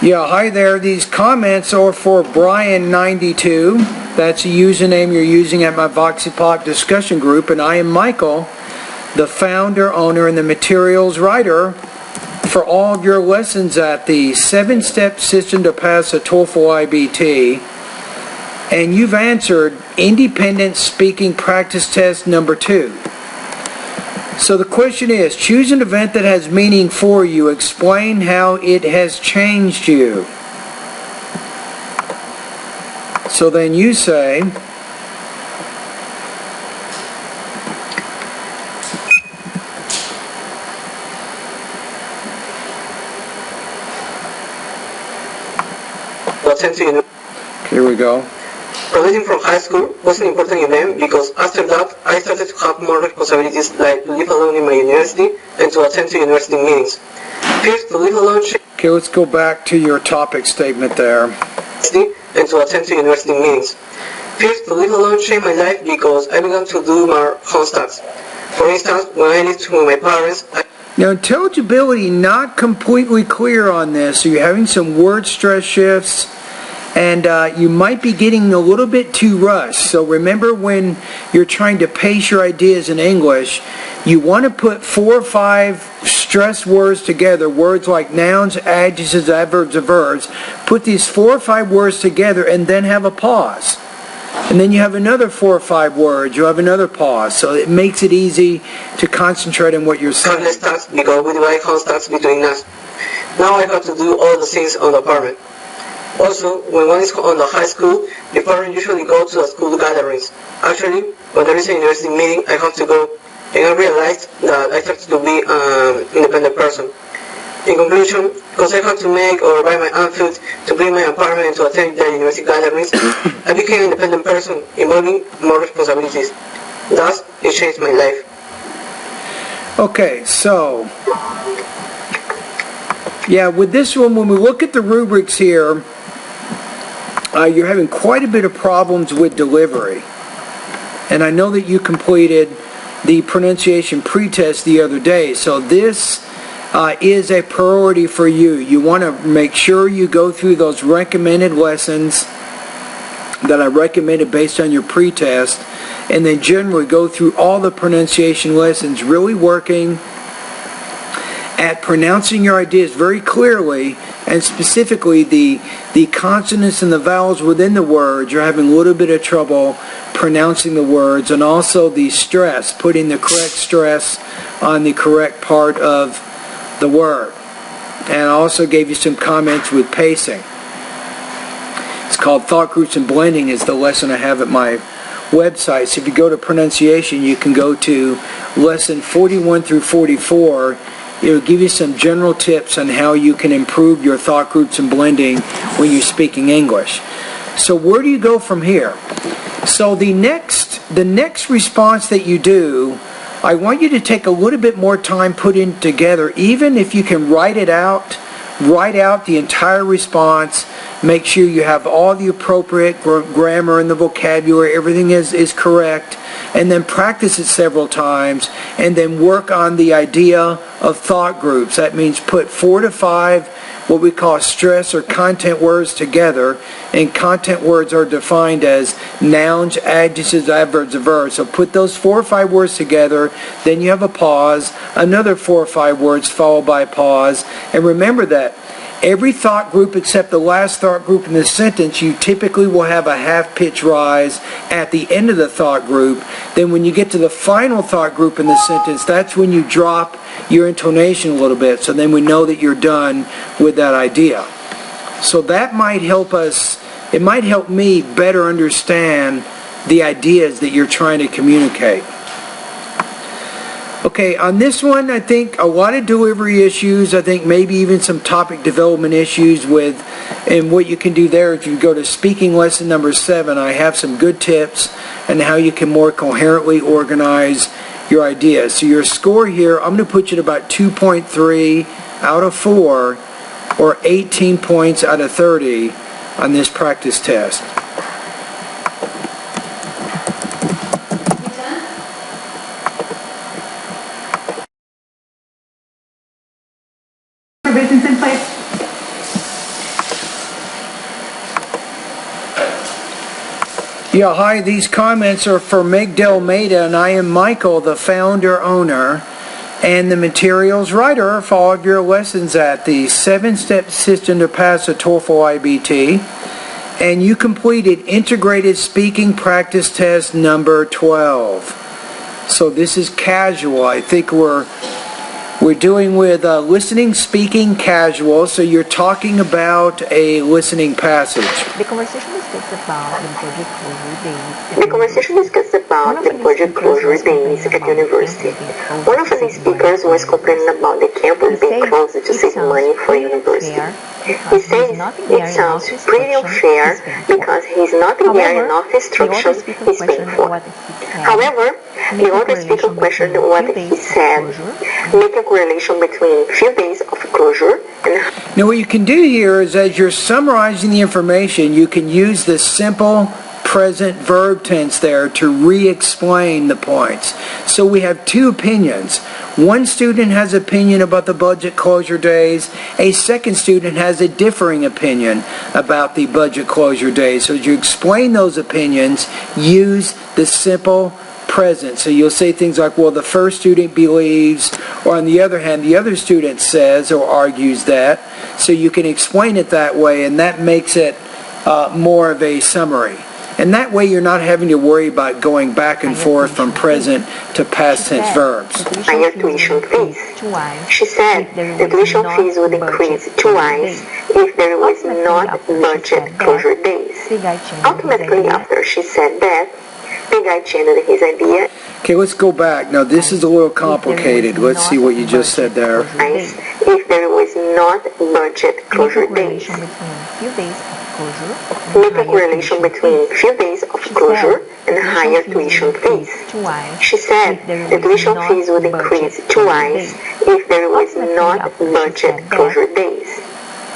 Yeah, hi there. These comments are for Brian92. That's a username you're using at my VoxyPop discussion group, and I am Michael, the founder, owner, and the materials writer for all of your lessons at the 7-step system to pass a TOEFL IBT. And you've answered independent speaking practice test number 2. So the question is, choose an event that has meaning for you. Explain how it has changed you. So then you say, here we go. Graduating from high school was an important event because after that I started to have more responsibilities, like to live alone in my university and to attend to university meetings. First, to live alone. Okay, let's go back to your topic statement there. And to attend to university meetings. First, to live alone changed my life because I began to do more home tasks. For instance, when I lived with my parents. Now, intelligibility not completely clear on this, so you're having some word stress shifts. And you might be getting a little bit too rushed. So remember, when you're trying to pace your ideas in English, you want to put 4 or 5 stressed words together, words like nouns, adjectives, adverbs, and verbs. Put these 4 or 5 words together and then have a pause. And then you have another 4 or 5 words, you have another pause. So it makes it easy to concentrate on what you're saying. Because we divide tasks between us. Now I have to do all the things on the apartment. Also, when one is on the high school, the parents usually go to the school gatherings. Actually, when there is a university meeting, I have to go, and I realized that I started to be an independent person. In conclusion, because I had to make or buy my own food to bring my apartment and to attend the university gatherings, I became an independent person, involving more responsibilities. Thus, it changed my life. Okay, so yeah, with this one, when we look at the rubrics here, you're having quite a bit of problems with delivery. And I know that you completed the pronunciation pretest the other day, so this is a priority for you. You want to make sure you go through those recommended lessons that I recommended based on your pretest, and then generally go through all the pronunciation lessons, really working at pronouncing your ideas very clearly, and specifically the consonants and the vowels within the words. You're having a little bit of trouble pronouncing the words, and also the stress, putting the correct stress on the correct part of the word. And I also gave you some comments with pacing. It's called Thought Groups and Blending, is the lesson I have at my website. So if you go to pronunciation, you can go to lesson 41 through 44. It'll give you some general tips on how you can improve your thought groups and blending when you're speaking English. So where do you go from here? So the next response that you do, I want you to take a little bit more time putting it together. Even if you can write out the entire response. Make sure you have all the appropriate grammar and the vocabulary, everything is correct, and then practice it several times, and then work on the idea of thought groups. That means put 4 to 5 what we call stress or content words together, and content words are defined as nouns, adjectives, adverbs, and verbs. So put those 4 or 5 words together, then you have a pause, another 4 or 5 words followed by a pause, and remember that every thought group except the last thought group in the sentence, you typically will have a half-pitch rise at the end of the thought group. Then when you get to the final thought group in the sentence, that's when you drop your intonation a little bit. So then we know that you're done with that idea. So that might help us, it might help me better understand the ideas that you're trying to communicate. Okay, on this one, I think a lot of delivery issues. I think maybe even some topic development issues with, and what you can do there, if you go to speaking lesson number 7, I have some good tips on how you can more coherently organize your ideas. So your score here, I'm going to put you at about 2.3 out of 4, or 18 points out of 30 on this practice test. Provisions in place. Yeah, hi, these comments are for Migdal Maida, and I am Michael, the founder, owner, and the materials writer for all of your lessons at the 7-step system to pass a TOEFL IBT. And you completed integrated speaking practice test number 12. So this is casual. I think we're doing with listening, speaking, casual. So you're talking about a listening passage. The conversation discussed about the project closure days. The conversation discussed about the project closure days at university. One of the speakers was complaining about the campus being closed to save money for university. He says it sounds pretty unfair because he's not getting enough instruction he's paying for. However, the other speaker questioned what he said, making a correlation between few days of closure and... Now what you can do here is as you're summarizing the information, you can use the simple present verb tense there to re-explain the points. So we have two opinions. One student has opinion about the budget closure days. A second student has a differing opinion about the budget closure days. So as you explain those opinions, use the simple present. So you'll say things like, well, the first student believes, or on the other hand, the other student says or argues that. So you can explain it that way, and that makes it more of a summary. And that way you're not having to worry about going back and forth from present to past tense verbs. Higher tuition fees. She said the tuition fees would increase twice if there was not budget closure days. Automatically after she said that, the guy changed his idea. Okay, let's go back. Now this is a little complicated. Let's see what you just said there. If there was not budget closure days. Make a correlation between few days of closure and higher tuition fees. She said the tuition fees would increase twice if there was not budget closure days.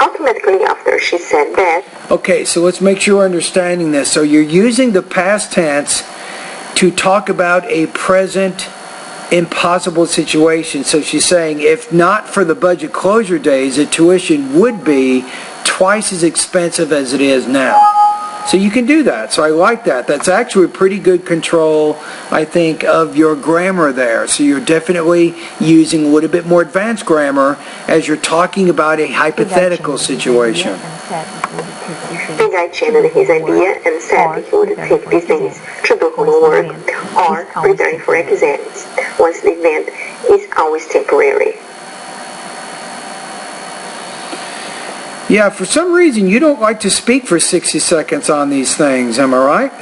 Automatically after she said that. Okay, so let's make sure we're understanding this. So you're using the past tense to talk about a present impossible situation. So she's saying if not for the budget closure days, the tuition would be twice as expensive as it is now. So you can do that. So I like that. That's actually pretty good control, I think, of your grammar there. So you're definitely using a little bit more advanced grammar as you're talking about a hypothetical situation. The guy changed his idea and said he would take these days to do homework or preparing for exams, once the event is always temporary. Yeah, for some reason you don't like to speak for 60 seconds on these things, am I right?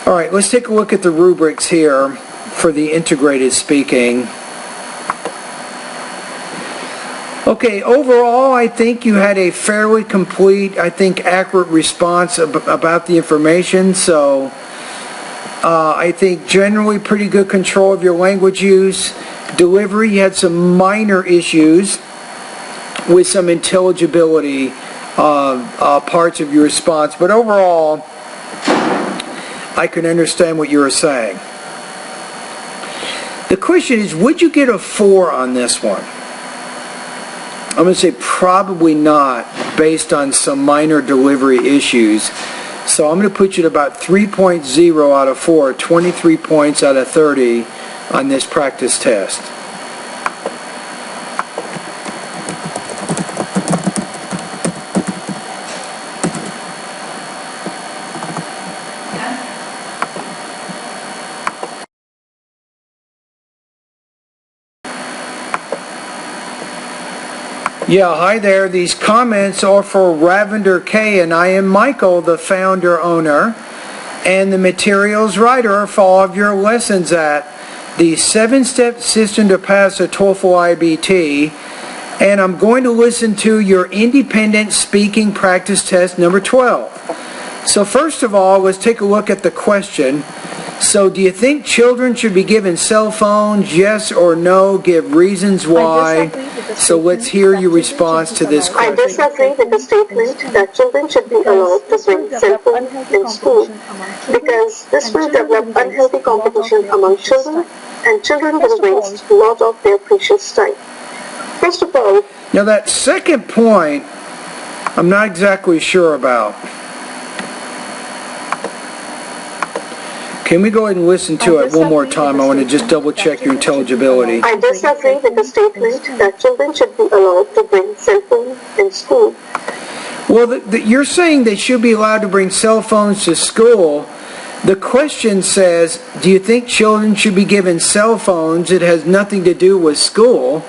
All right, let's take a look at the rubrics here for the integrated speaking. Okay, overall I think you had a fairly complete, I think accurate response about the information, so I think generally pretty good control of your language use. Delivery, you had some minor issues with some intelligibility parts of your response, but overall I can understand what you were saying. The question is, would you get a 4 on this one? I'm going to say probably not, based on some minor delivery issues. So I'm going to put you at about 3.0 out of 4, 23 points out of 30 on this practice test. Yeah, hi there. These comments are for Ravender K, and I am Michael, the founder, owner, and the materials writer for all of your lessons at the 7-step system to pass a TOEFL IBT. And I'm going to listen to your independent speaking practice test number 12. So first of all, let's take a look at the question. So do you think children should be given cell phones? Yes or no? Give reasons why. So let's hear your response to this question. I disagree with the statement that children should be allowed to bring cell phones in school because this will develop unhealthy competition among children, and children will waste a lot of their precious time. First of all, now that second point, I'm not exactly sure about. Can we go ahead and listen to it one more time? I want to just double check your intelligibility. I disagree with the statement that children should be allowed to bring cell phones in school. Well, you're saying they should be allowed to bring cell phones to school. The question says, do you think children should be given cell phones? It has nothing to do with school,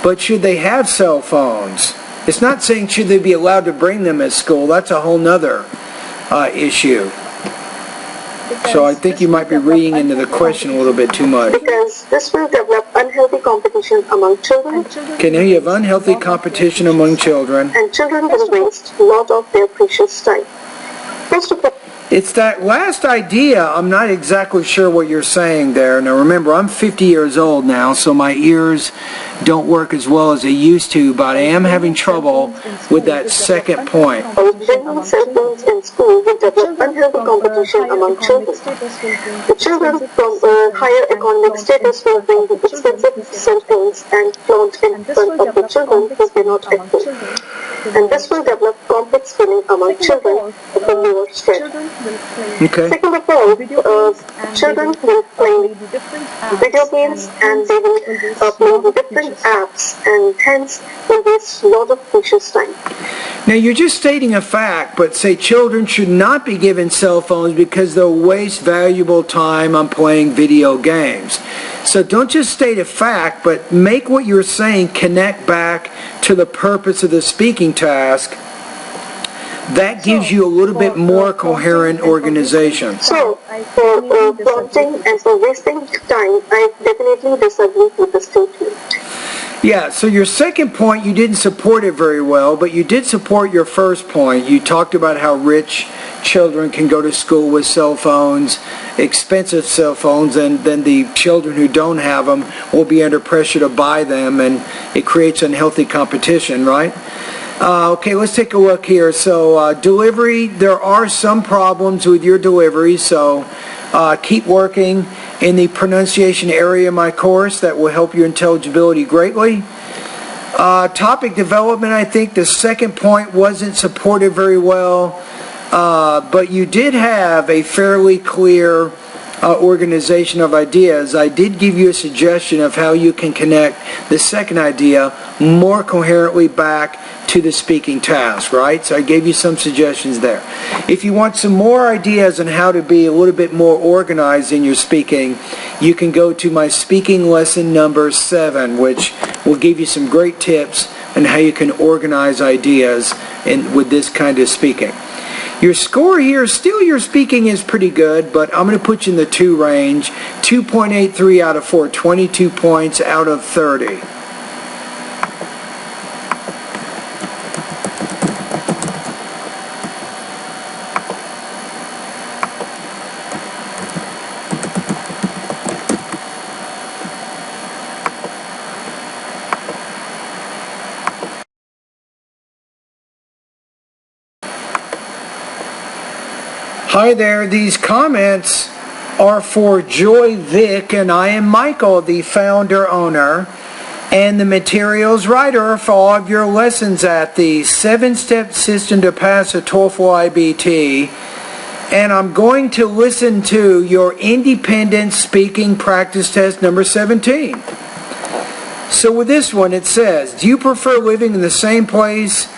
but should they have cell phones? It's not saying should they be allowed to bring them at school. That's a whole nother issue. So I think you might be reading into the question a little bit too much. Because this will develop unhealthy competition among children. Okay, now you have unhealthy competition among children. And children will waste a lot of their precious time. First of all, it's that last idea, I'm not exactly sure what you're saying there. Now remember, I'm 50 years old now, so my ears don't work as well as they used to, but I am having trouble with that second point. Bringing cell phones in school will develop unhealthy competition among children. The children from a higher economic status will bring the expensive cell phones and flaunt in front of the children who cannot afford. And this will develop complex feeling among children of a lower strength. Okay. Second of all, children will play video games and they will play the different apps and hence will waste a lot of precious time. Now you're just stating a fact, but say children should not be given cell phones because they'll waste valuable time on playing video games. So don't just state a fact, but make what you're saying connect back to the purpose of the speaking task. That gives you a little bit more coherent organization. So, for prompting and for wasting time, I definitely disagree with the statement. Yeah, so your second point, you didn't support it very well, but you did support your first point. You talked about how rich children can go to school with cell phones, expensive cell phones, and then the children who don't have them will be under pressure to buy them, and it creates unhealthy competition, right? Okay, let's take a look here. So delivery, there are some problems with your delivery, so keep working in the pronunciation area of my course. That will help your intelligibility greatly. Topic development, I think the second point wasn't supported very well, but you did have a fairly clear organization of ideas. I did give you a suggestion of how you can connect the second idea more coherently back to the speaking task, right? So I gave you some suggestions there. If you want some more ideas on how to be a little bit more organized in your speaking, you can go to my speaking lesson number 7, which will give you some great tips on how you can organize ideas with this kind of speaking. Your score here, still your speaking is pretty good, but I'm going to put you in the 2 range. 2.83 out of 4, 22 points out of 30. Hi there, these comments are for Joy Vick, and I am Michael, the founder owner and the materials writer for all of your lessons at the 7-step system to pass a TOEFL IBT. And I'm going to listen to your independent speaking practice test number 17. So with this one, it says, do you prefer living in the same place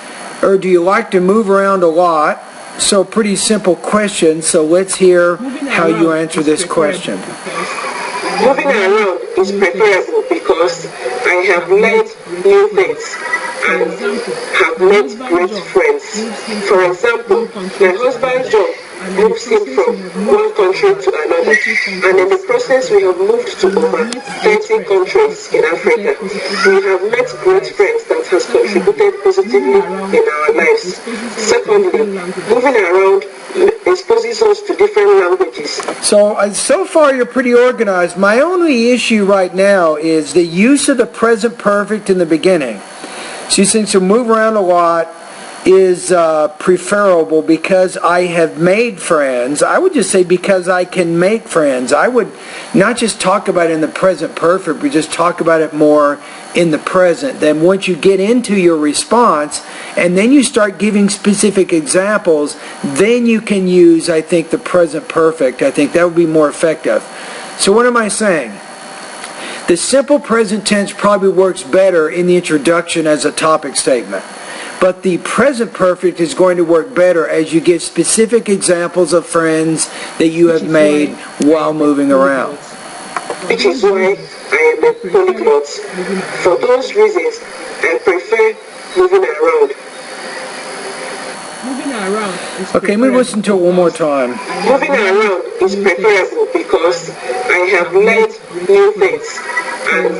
or do you like to move around a lot? So pretty simple question, so let's hear how you answer this question. Moving around is preferable because I have met new things and have met great friends. For example, my husband's job moves him from one country to another, and in the process we have moved to over 30 countries in Africa. We have met great friends that has contributed positively in our lives. Secondly, moving around exposes us to different languages. So far you're pretty organized. My only issue right now is the use of the present perfect in the beginning. So since you move around a lot, is preferable because I have made friends. I would just say because I can make friends. I would not just talk about it in the present perfect, but just talk about it more in the present. Then once you get into your response and then you start giving specific examples, then you can use, I think, the present perfect. I think that would be more effective. So what am I saying? The simple present tense probably works better in the introduction as a topic statement. But the present perfect is going to work better as you give specific examples of friends that you have made while moving around. Which is why I am a polyglot. For those reasons, I prefer moving around. Okay, let me listen to it one more time. Moving around is preferable because I have learned new things and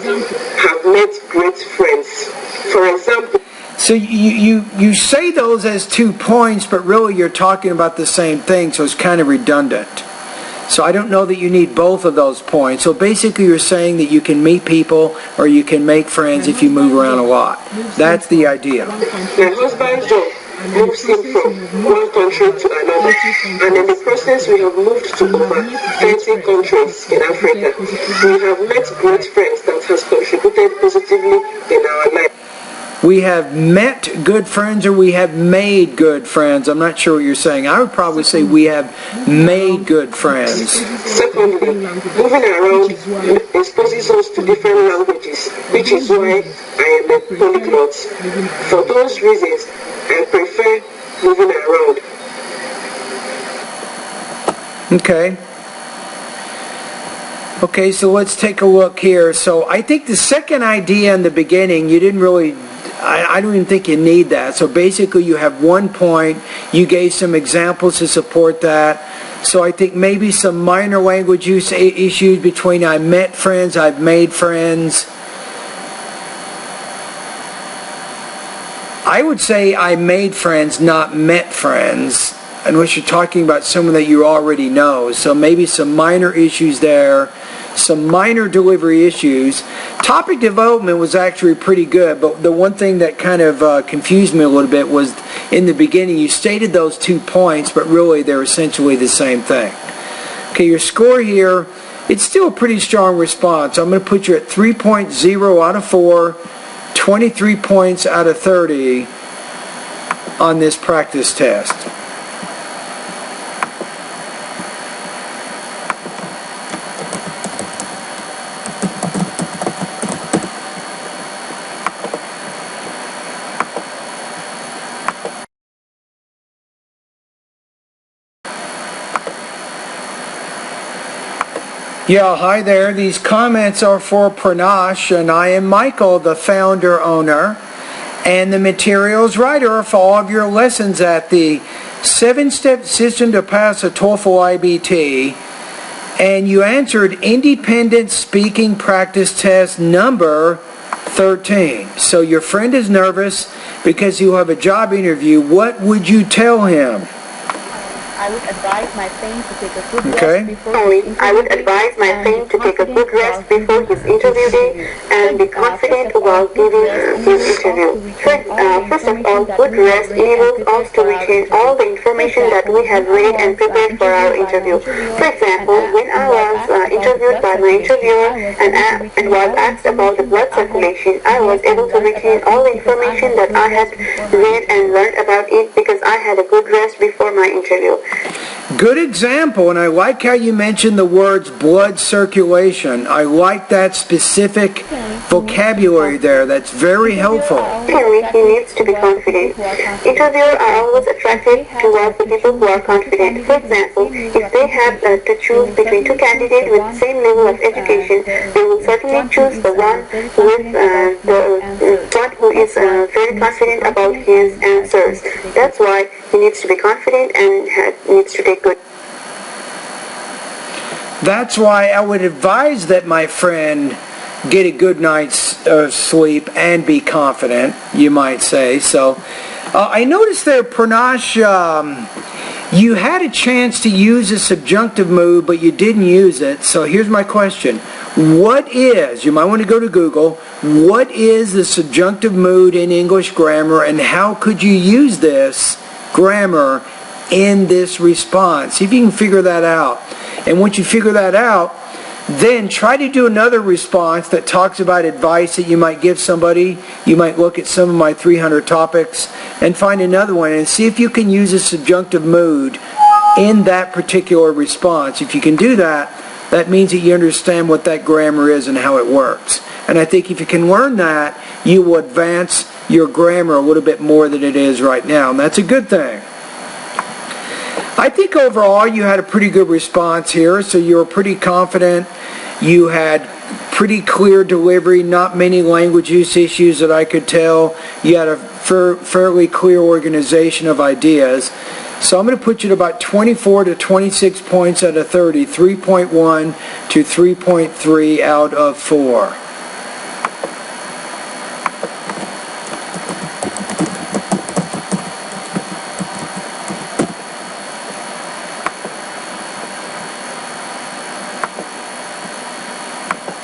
have met great friends. For example, so you say those as 2 points, but really you're talking about the same thing, so it's kind of redundant. So I don't know that you need both of those points. So basically you're saying that you can meet people or you can make friends if you move around a lot. That's the idea. my husband's job moves him from one country to another, and in the process we have moved to over 30 countries in Africa. We have met great friends that has contributed positively in our life. We have met good friends or we have made good friends. I'm not sure what you're saying. I would probably say we have made good friends. Secondly, moving around exposes us to different languages, which is why I am a polyglot. For those reasons, I prefer moving around. Okay, so let's take a look here. So I think the second idea in the beginning, you didn't really, I don't even think you need that. So basically you have 1 point, you gave some examples to support that. So I think maybe some minor language use issues between I met friends, I've made friends. I would say I made friends, not met friends, unless you're talking about someone that you already know. So maybe some minor issues there, some minor delivery issues. Topic development was actually pretty good, but the one thing that kind of confused me a little bit was in the beginning you stated those 2 points, but really they're essentially the same thing. Okay, your score here, it's still a pretty strong response. I'm going to put you at 3.0 out of 4. 23 points out of 30 on this practice test. Yeah, hi there. These comments are for Pranash, and I am Michael, the founder, owner, and the materials writer for all of your lessons at the 7-step system to pass a TOEFL IBT. And you answered independent speaking practice test number 13. So your friend is nervous because he'll have a job interview. What would you tell him? I would advise my friend to take a good Okay. rest before his I would advise my friend to take a good rest before his interview day and be confident while giving his interview. First of all, good rest enables us to retain all the information that we have read and prepared for our interview. For example, when I was interviewed by my interviewer and was asked about the blood circulation, I was able to retain all the information that I had read and learned about it because I had a good rest before my interview. Good example, and I like how you mentioned the words blood circulation. I like that specific vocabulary there. That's very helpful. Secondly, he needs to be confident. Interviewers are always attracted towards the people who are confident. For example, if they have to choose between 2 candidates with the same level of education, they will certainly choose the one who is very confident about his answers. That's why he needs to be confident and needs to take good. That's why I would advise that my friend get a good night's sleep and be confident, you might say. So I noticed there, Pranash, You had a chance to use a subjunctive mood, but you didn't use it. So here's my question. What is, you might want to go to Google, what is the subjunctive mood in English grammar, and how could you use this grammar in this response? See if you can figure that out. And once you figure that out, then try to do another response that talks about advice that you might give somebody. You might look at some of my 300 topics and find another one and see if you can use a subjunctive mood in that particular response. If you can do that, that means that you understand what that grammar is and how it works. And I think if you can learn that, you will advance your grammar a little bit more than it is right now. And that's a good thing. I think overall you had a pretty good response here, so you were pretty confident. You had pretty clear delivery, not many language use issues that I could tell. You had a fairly clear organization of ideas. So I'm going to put you at about 24 to 26 points out of 30, 3.1 to 3.3 out of 4.